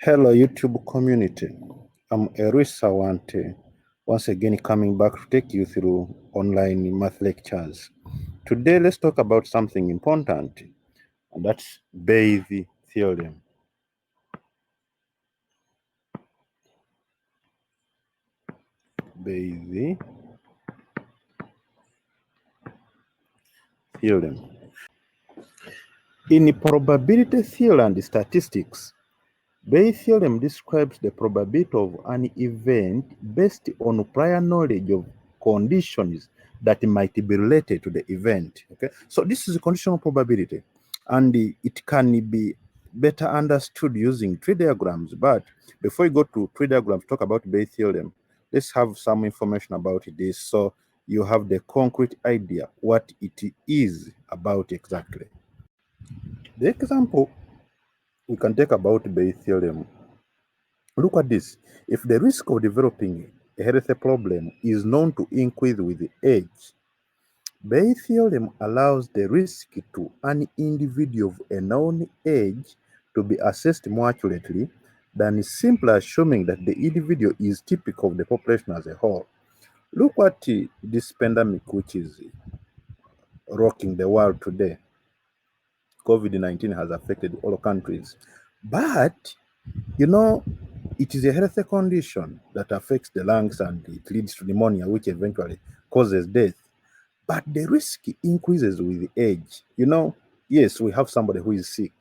Hello, YouTube community. I'm Eris Sawante, once again coming back to take you through online math lectures. Today, let's talk about something important, and that's Bayes' theorem. Bayes' theorem. In probability theory and statistics, Bayes' theorem describes the probability of an event based on prior knowledge of conditions that might be related to the event. Okay, so this is a conditional probability, and it can be better understood using tree diagrams. But before we go to tree diagrams, talk about Bayes' theorem, let's have some information about this so you have the concrete idea what it is about exactly. The example we can take about Bayes' theorem. Look at this. If the risk of developing a health problem is known to increase with age, Bayes' theorem allows the risk to an individual of a known age to be assessed more accurately than simply assuming that the individual is typical of the population as a whole. Look at this pandemic which is rocking the world today. COVID-19 has affected all countries. But you know, it is a health condition that affects the lungs and it leads to pneumonia, which eventually causes death. But the risk increases with age. Yes, we have somebody who is sick.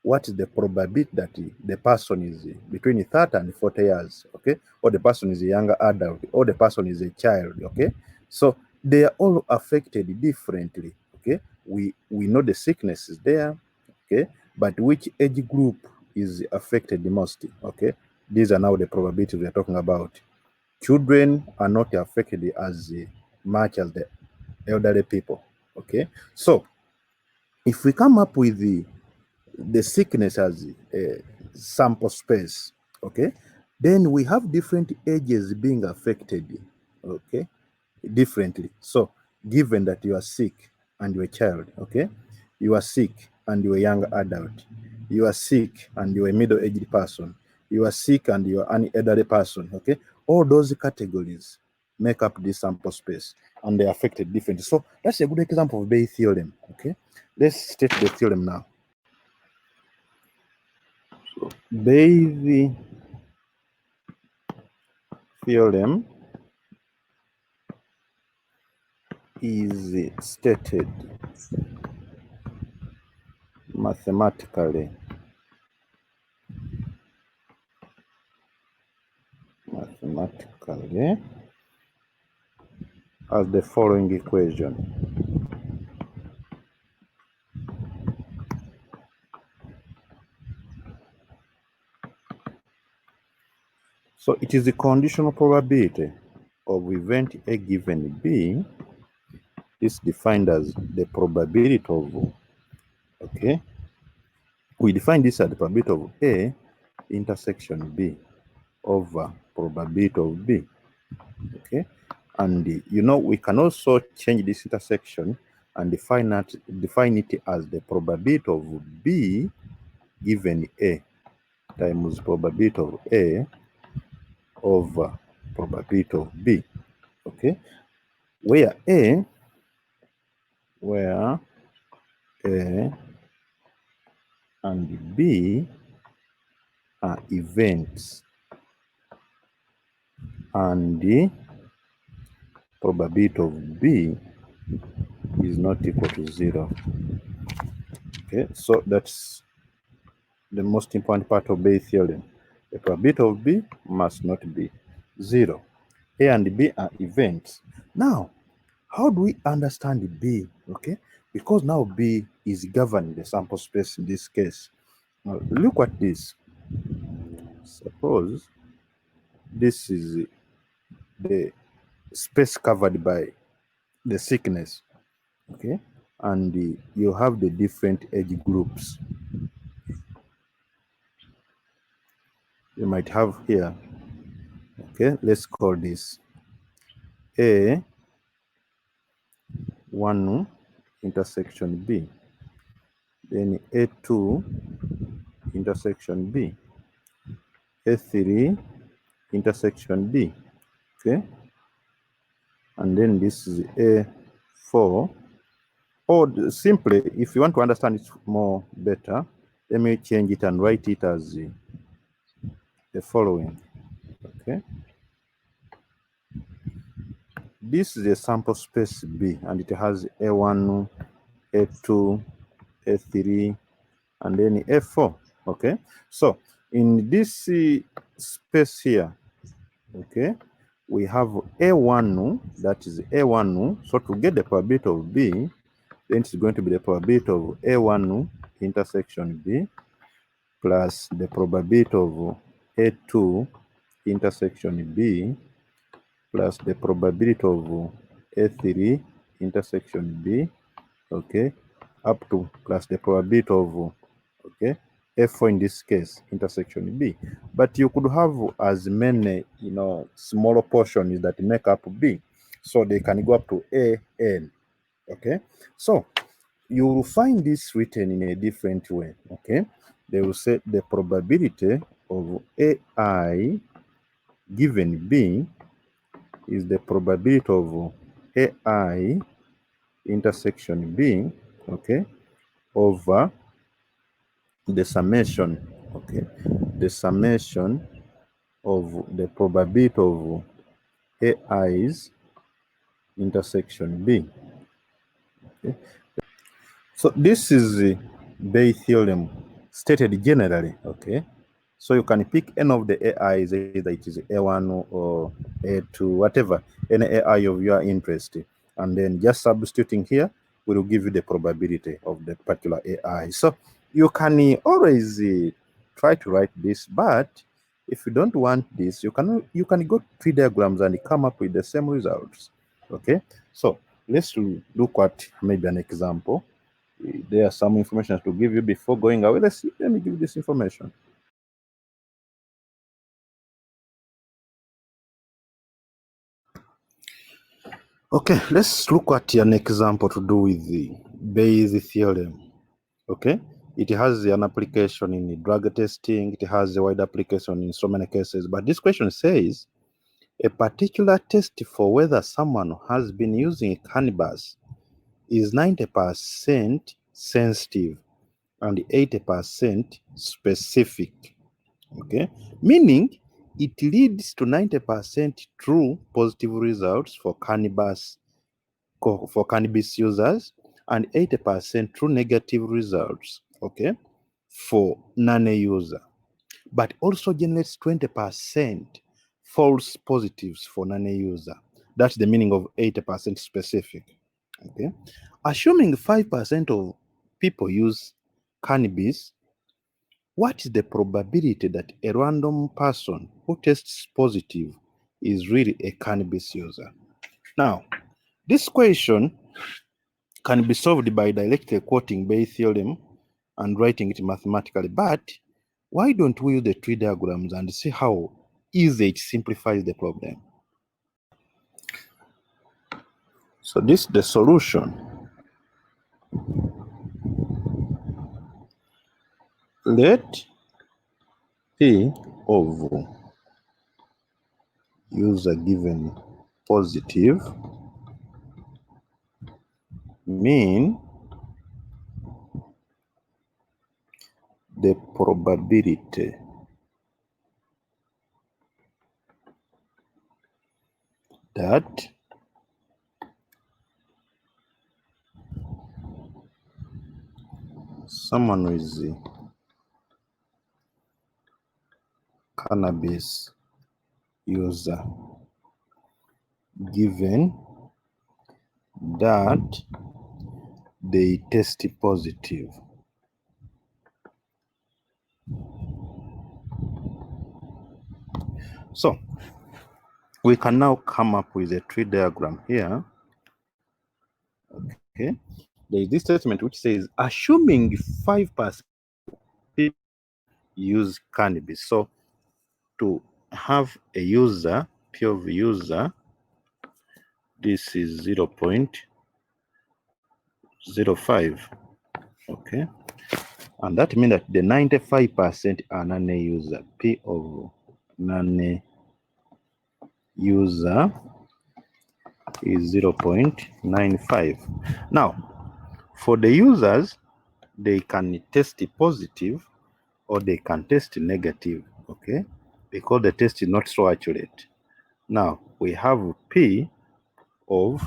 What is the probability that the person is between 30 and 40 years, okay? Or the person is a younger adult, or the person is a child, okay? So they are all affected differently, okay? We know the sickness is there, okay? But which age group is affected the most, okay? These are now the probabilities we are talking about. Children are not affected as much as the elderly people, okay? So if we come up with the sickness as a sample space, okay, then we have different ages being affected, okay, differently. So given that you are sick and you're a child, okay, you are sick and you're a young adult, you are sick and you're a middle-aged person, you are sick and you're an elderly person, okay, all those categories make up this sample space and they're affected differently. So that's a good example of Bayes' theorem, okay. Let's state the theorem now. So Bayes' theorem is stated mathematically as the following equation. So it is the conditional probability of event A given B is defined as the probability of, okay, we define this as the probability of A intersection B over probability of B, okay? And we can also change this intersection and define it as the probability of B given A times probability of A over probability of B, okay? Where A and B are events and the probability of B is not equal to 0. Okay, so that's the most important part of Bayes' theorem. The probability of B must not be 0. A and B are events. Now, how do we understand B? Okay, because now B is governing the sample space in this case. Now, look at this. Suppose this is the space covered by the sickness, okay, and you have the different age groups. You might have here, okay, let's call this A1 intersection B, then A2 intersection B, A3 intersection B. Okay, and then this is A4. Or simply, if you want to understand it more better, let me change it and write it as the following. Okay, this is a sample space B, and it has A1, A2, A3, and then A4. Okay, so in this space here, okay, we have A1, that is A1. So to get the probability of B, then it's going to be the probability of A1 intersection B plus the probability of A2 intersection B plus the probability of A3 intersection B, okay, up to plus the probability of, okay, F4 in this case, intersection B. But you could have as many, smaller portions that make up B. So they can go up to AN, okay? So you will find this written in a different way, okay? They will say the probability of AI given B is the probability of AI intersection B, okay, over the summation, okay, the summation of the probability of AI's intersection B. Okay. So this is the Bayes theorem stated generally, okay? So you can pick any of the AIs, either it is A1 or A2, whatever, any AI of your interest. And then just substituting here will give you the probability of the particular AI. So you can always try to write this, but if you don't want this, you can go tree diagrams and come up with the same results. Okay, so let's look at maybe an example. There are some information to give you before going away. Let me give you this information. Okay, let's look at an example to do with the Bayes theorem. Okay, it has an application in drug testing. It has a wide application in so many cases. But this question says, a particular test for whether someone has been using cannabis is 90% sensitive and 80% specific. Okay, meaning it leads to 90% true positive results for cannabis users and 80% true negative results, okay, for non-user, but also generates 20% false positives for non-user. That's the meaning of 80% specific. Okay, assuming 5% of people use cannabis, what is the probability that a random person who tests positive is really a cannabis user? Now, this question can be solved by directly quoting Bayes theorem and writing it mathematically, but why don't we use the tree diagrams and see how easy it simplifies the problem? So this is the solution. Let P of user given positive mean the probability that someone with cannabis user given that they test positive. So we can now come up with a tree diagram here. Okay, there is this statement which says assuming 5% people use cannabis. So to have a user, P of user, this is 0.05. Okay, and that means that the 95% are non-user, P of non-user is 0.95. Now, for the users, they can test positive or they can test negative, okay? Because the test is not so accurate. Now, we have P of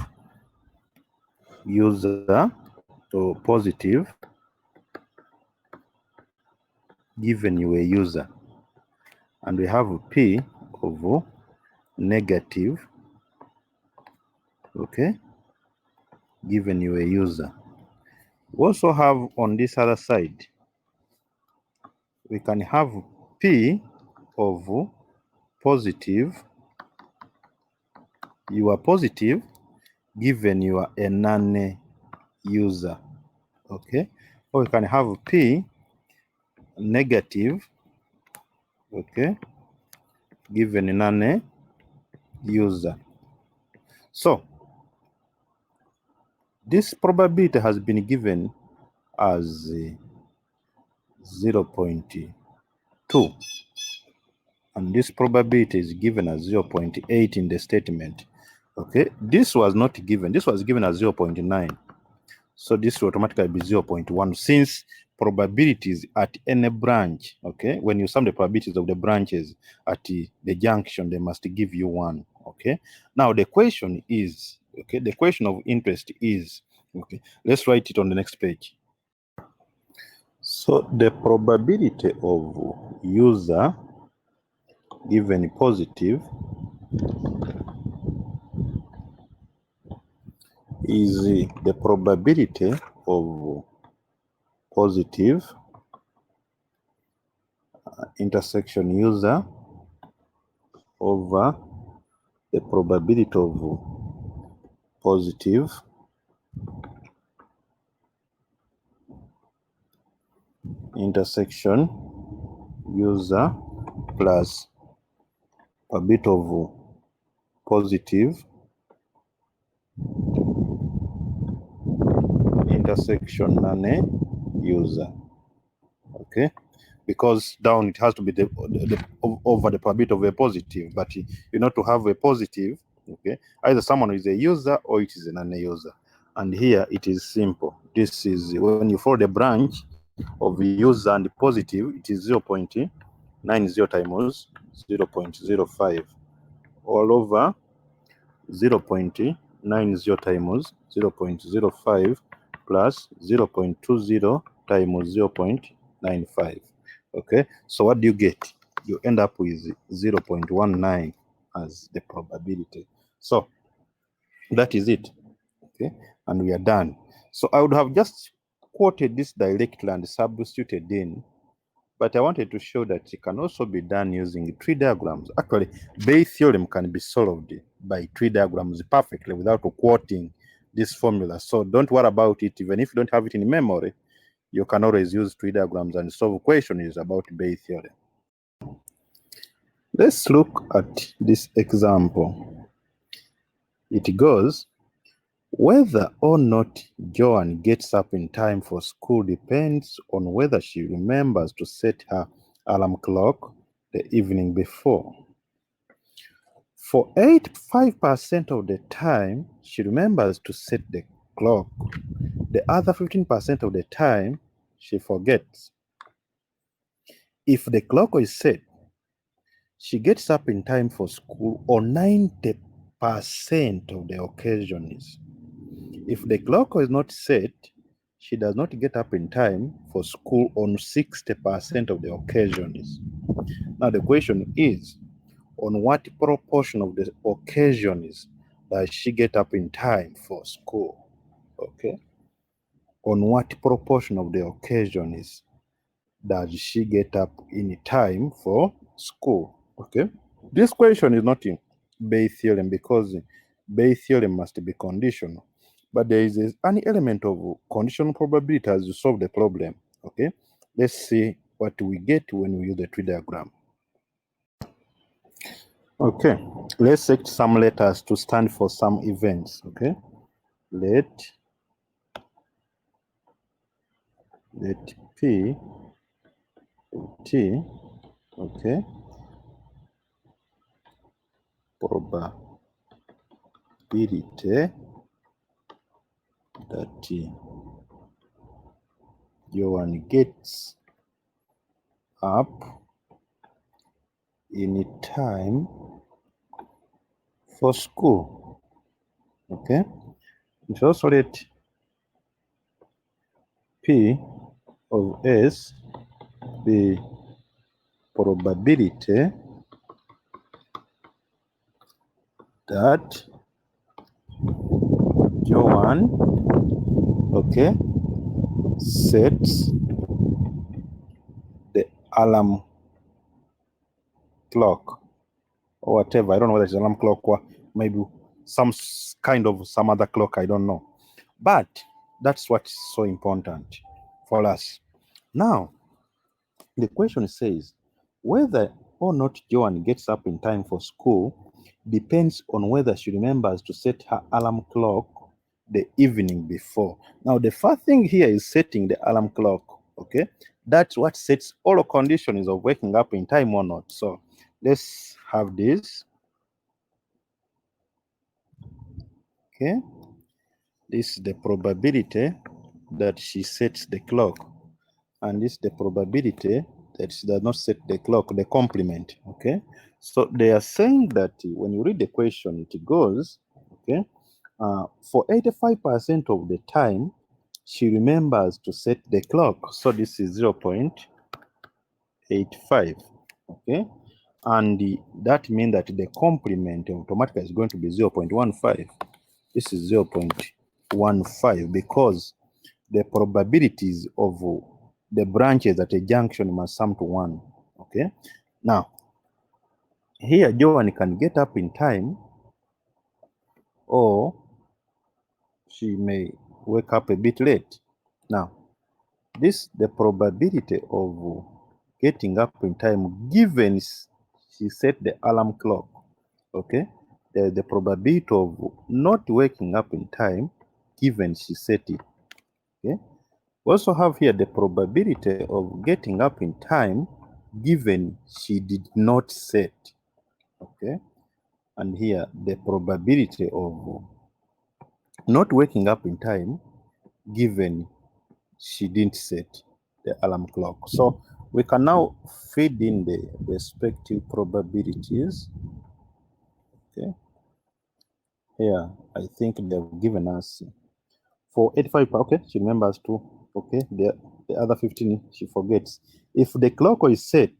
user or positive given you a user. And we have P of negative, okay, given you a user. We also have on this other side, we can have P of positive, you are positive given you are a non-user, okay? Or we can have P negative, okay, given a non-user. So this probability has been given as 0.2, and this probability is given as 0.8 in the statement. Okay, this was not given, this was given as 0.9. So this will automatically be 0.1 since probabilities at any branch, okay, when you sum the probabilities of the branches at the junction, they must give you 1, okay. Now the question is, okay, the question of interest is, okay, let's write it on the next page. So the probability of user given positive is the probability of positive intersection user over the probability of positive intersection user plus probability of positive intersection non-user, okay, because down it has to be over the probability of a positive, but you know, to have a positive, okay, either someone is a user or it is a non-user. And here it is simple. This is when you follow the branch of user and positive, it is 0.90 times 0.05 all over 0.90 times 0.05 plus 0.20 times 0.95. Okay, so what do you get? You end up with 0.19 as the probability. So that is it. Okay, and we are done. So I would have just quoted this directly and substituted in, but I wanted to show that it can also be done using tree diagrams. Actually, Bayes theorem can be solved by tree diagrams perfectly without quoting this formula. So don't worry about it. Even if you don't have it in memory, you can always use tree diagrams and solve questions about Bayes theorem. Let's look at this example. It goes, whether or not Joan gets up in time for school depends on whether she remembers to set her alarm clock the evening before. For 85% of the time, she remembers to set the clock. The other 15% of the time, she forgets. If the clock is set, she gets up in time for school on 90% of the occasions. If the clock is not set, she does not get up in time for school on 60% of the occasions. Now the question is, on what proportion of the occasions does she get up in time for school? Okay. On what proportion of the occasions does she get up in time for school? Okay. This question is not in Bayes theorem because Bayes theorem must be conditional, but there is an element of conditional probability as you solve the problem. Okay, let's see what we get when we use the tree diagram. Okay, let's set some letters to stand for some events. Okay, let P T, okay, probability that Joan gets up in time for school. Okay, it's also let P of S be probability that Joan, okay, sets the alarm clock or whatever. I don't know whether it's an alarm clock or maybe some other clock, I don't know. But that's what's so important for us. Now, the question says whether or not Joan gets up in time for school depends on whether she remembers to set her alarm clock the evening before. Now, the first thing here is setting the alarm clock, okay? That's what sets all the conditions of waking up in time or not. So let's have this, okay? This is the probability that she sets the clock, and this is the probability that she does not set the clock, the complement, okay? So they are saying that when you read the question, it goes, okay, for 85% of the time, she remembers to set the clock. So this is 0.85, okay? And that means that the complement automatically is going to be 0.15. This is 0.15 because the probabilities of the branches at a junction must sum to 1, okay? Now, here Joan can get up in time, or she may wake up a bit late. Now, this the probability of getting up in time given she set the alarm clock, okay? The probability of not waking up in time given she set it, okay? We also have here the probability of getting up in time given she did not set, okay? And here the probability of not waking up in time given she didn't set the alarm clock. So we can now feed in the respective probabilities, okay? Here, I think they've given us for 85, okay, she remembers to, okay, the other 15 she forgets. If the clock is set,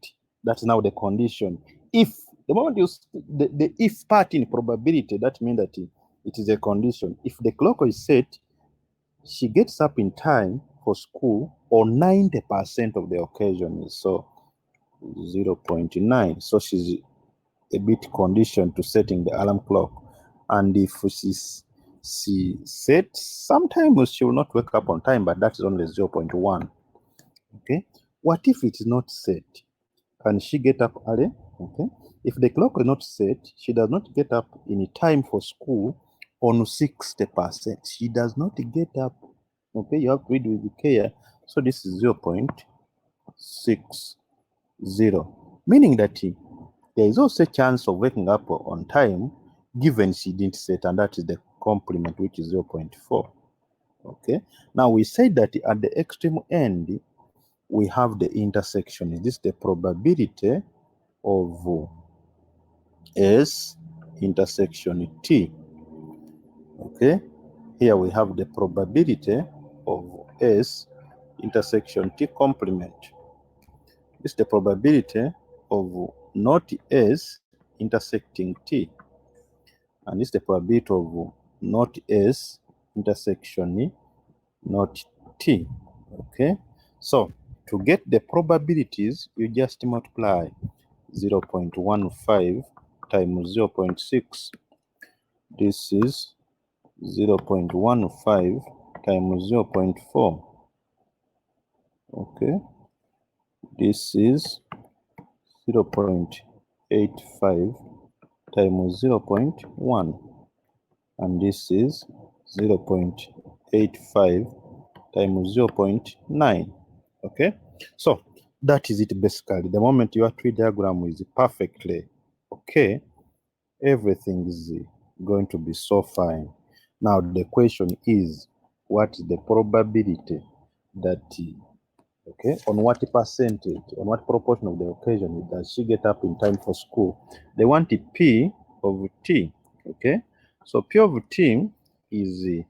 that's now the condition. If the moment you the if part in probability, that means that it is a condition. If the clock is set, she gets up in time for school on 90% of the occasions, so 0.9. So she's a bit conditioned to setting the alarm clock. And if she sets, sometimes she will not wake up on time, but that is only 0.1. Okay. What if it is not set? Can she get up early? Okay. If the clock is not set, she does not get up in time for school on 60%. She does not get up. Okay, you have to read with care. So this is 0.60, meaning that there is also a chance of waking up on time given she didn't set, and that is the complement, which is 0.4. Okay. Now we said that at the extreme end, we have the intersection. This is the probability of S intersection T. Okay. Here we have the probability of S intersection T complement. This is the probability of not S intersecting T. And this is the probability of not S intersection not T. Okay. So to get the probabilities, you just multiply 0.15 times 0.6. This is 0.15 times 0.4. Okay. This is 0.85 times 0.1. And this is 0.85 times 0.9. Okay. So that is it basically. The moment your tree diagram is perfectly okay, everything is going to be so fine. Now the question is, what is the probability that, okay, on what percentage, on what proportion of the occasion does she get up in time for school? They want the P of T, okay? So P of T is the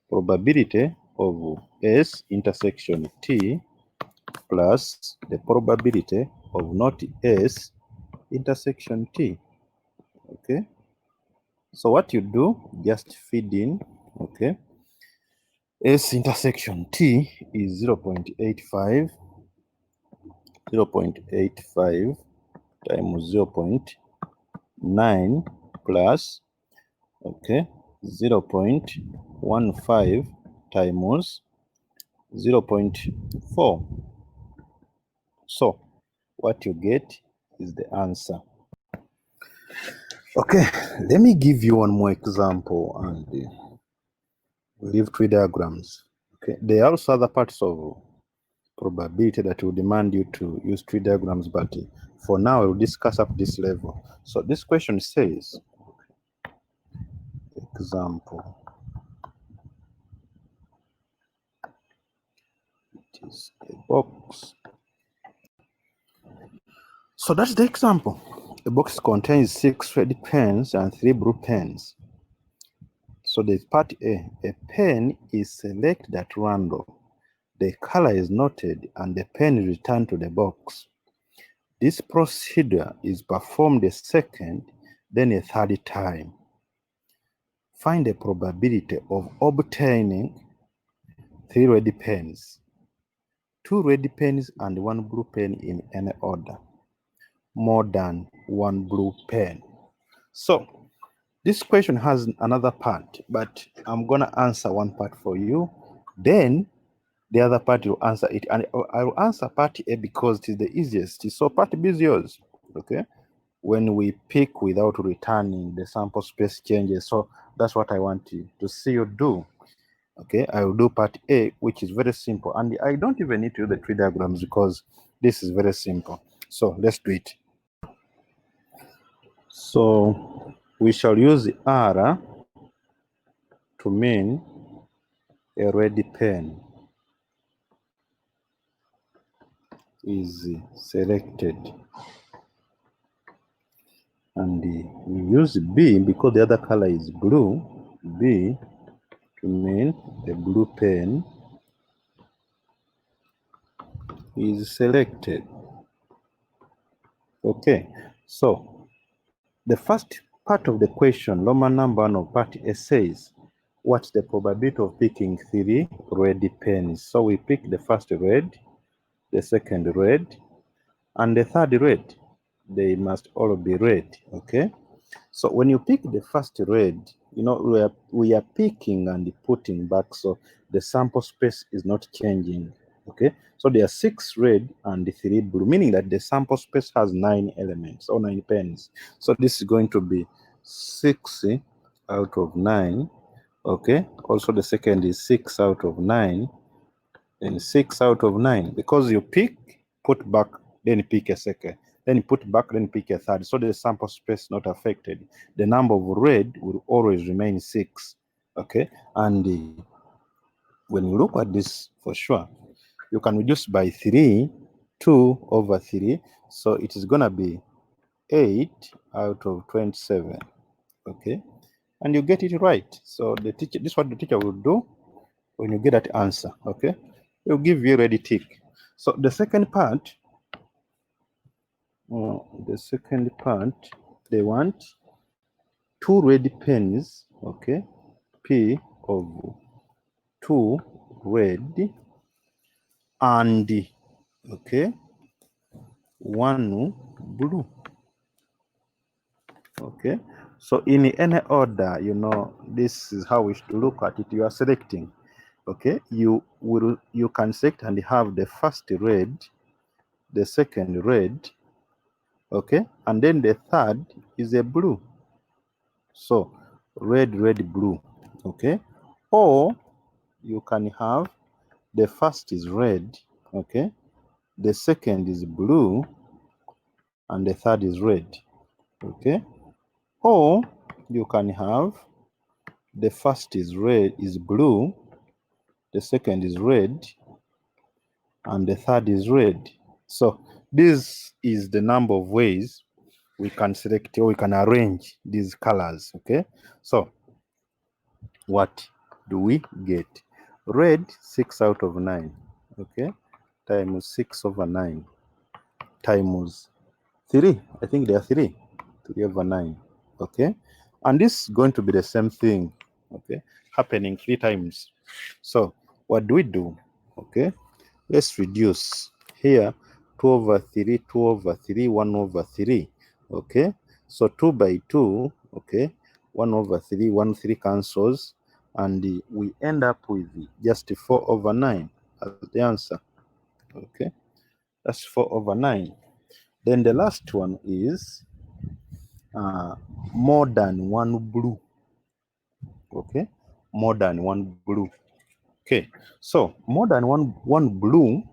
probability of S intersection T plus the probability of not S intersection T, okay? So what you do, just feed in, okay? S intersection T is 0.85 times 0.9 plus, okay, 0.15 times 0.4. So what you get is the answer. Okay, let me give you one more example and we'll leave tree diagrams. Okay, there are also other parts of probability that will demand you to use tree diagrams, but for now we'll discuss up this level. So this question says, example, it is a box. So that's the example. A box contains 6 red pens and 3 blue pens. So there's part A. A pen is selected at random. The color is noted and the pen is returned to the box. This procedure is performed a second, then a third time. Find the probability of obtaining 3 red pens, 2 red pens and 1 blue pen in any order, more than 1 blue pen. So this question has another part, but I'm gonna answer one part for you. Then the other part will answer it, and I will answer part A because it is the easiest. So part B is yours, okay? When we pick without returning, the sample space changes. So that's what I want you to see you do. Okay, I will do part A, which is very simple. And I don't even need to do the tree diagrams because this is very simple. So let's do it. So we shall use R to mean a red pen is selected. And we use B because the other color is blue. B to mean the blue pen is selected. Okay, so the first part of the question, Roman number 1 of part A says, what's the probability of picking 3 red pens? So we pick the first red, the second red, and the third red. They must all be red, okay? So when you pick the first red, you know, we are picking and putting back, so the sample space is not changing, okay? So there are 6 red and 3 blue, meaning that the sample space has 9 elements or 9 pens. So this is going to be 6 out of 9, okay? Also the second is 6 out of 9, and 6 out of 9, because you pick, put back, then pick a second, then put back, then pick a third. So the sample space not affected. The number of red will always remain 6. Okay, and when you look at this for sure, you can reduce by 3, 2 over 3. So it is gonna be 8 out of 27. Okay, and you get it right. So the teacher, this is what the teacher will do when you get that answer. Okay, he'll give you a ready tick. So the second part, they want 2 red pens, okay, P of 2 red and, okay, 1 blue. Okay, so in any order, you know, this is how we should look at it. You are selecting, okay, you can select and have the first red, the second red, okay, and then the third is a blue. So red, red, blue, okay? Or you can have the first is red, okay? The second is blue, and the third is red, okay? Or you can have the first is blue, the second is red, and the third is red. So this is the number of ways we can select or we can arrange these colors. Okay, so what do we get? Red, 6 out of 9, okay, times 6/9 times 3. I think there are 3 over 9, okay, and this is going to be the same thing, okay, happening 3 times. So what do we do? Okay, let's reduce here. 2/3, 2/3, 1/3, okay, so 2 by 2, okay, 1/3, 1/3 cancels, and we end up with just 4/9 as the answer. Okay, that's 4/9. Then the last one is more than one blue. Okay, more than one blue. Okay, so more than one blue,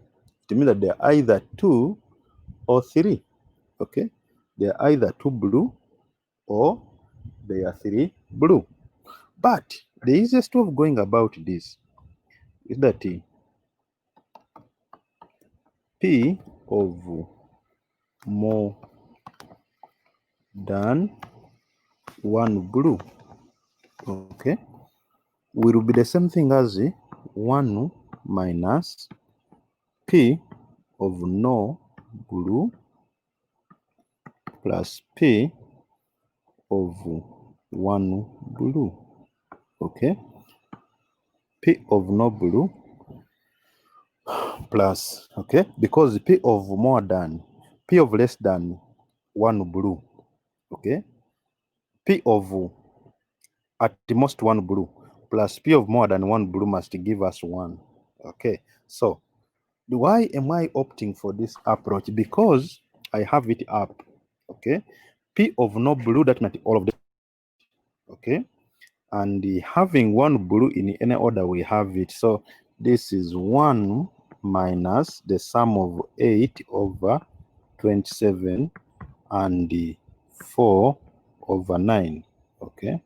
it means that they are either 2 or 3. Okay, they are either 2 blue or they are 3 blue. But the easiest way of going about this is that P of more than one blue, okay, will be the same thing as 1 minus P of no blue plus P of 1 blue. Okay, P of no blue plus, okay, because P of more than, P of less than 1 blue, okay, P of at the most 1 blue plus P of more than 1 blue must give us 1. Okay, so why am I opting for this approach? Because I have it up. Okay, P of no blue, that means all of them. Okay, and having 1 blue in any order, we have it. So this is 1 minus the sum of 8/27 and 4/9. Okay,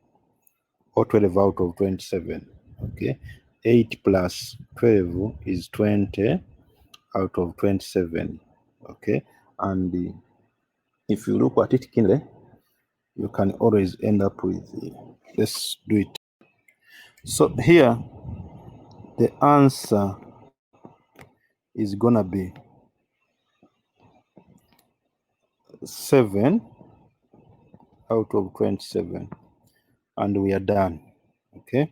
or 12 out of 27. Okay, 8 plus 12 is 20 out of 27. Okay, and if you look at it keenly, you can always end up with, let's do it. So here the answer is gonna be 7 out of 27, and we are done. Okay,